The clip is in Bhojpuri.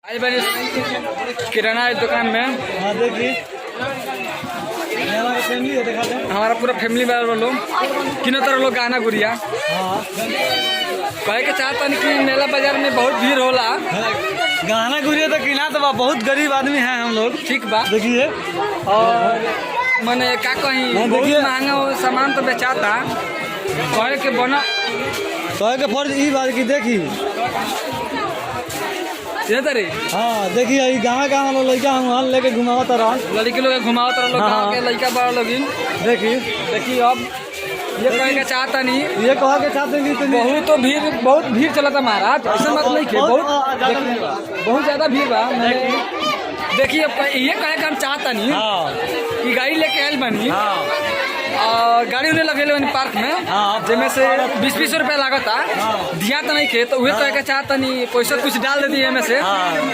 आज बनी किराना दुकान में। हाँ देखिए हमारा फैमिली है, दिखा दें। हमारा पूरा फैमिली वाला लोग किनो तरह लोग गाना गुड़िया हाँ कहे के चाहता कि मेला बाजार में बहुत भीड़ होला। गाना गुड़िया तो किना तो बहुत गरीब आदमी हैं हम लोग। ठीक बा, देखिए और मैंने का कहीं हाँ, बहुत देखिए। महंगा सामान तो बेचाता कहे के बना कहे के फर्ज ई बात की देखी। तरी हाँ देखिए ये गाँव लोग लड़का हम लेके घुमावत रहा। लड़की लोग घुमाओ तरह लोग हाँ। गाँव के लड़का बड़ा लोग देखिए देखिए। अब ये कहे के चाहता नहीं ये कहा के चाहते नहीं तो बहुत भीड़ चलता महाराज, ऐसा मत नहीं खे बहुत ज्यादा भीड़ बा। देखिए अब ये कहे के हम चाहता नहीं हाँ कि गाड़ी लेके आयल बनी हाँ और गाड़ी उन्हें लगे बनी पार्क में हाँ। जिसमें से 20-20 रुपया लागता दिया तो नहीं खे, तो वह कहे के चाहता नहीं पैसा कुछ डाल देती है में से। हाँ।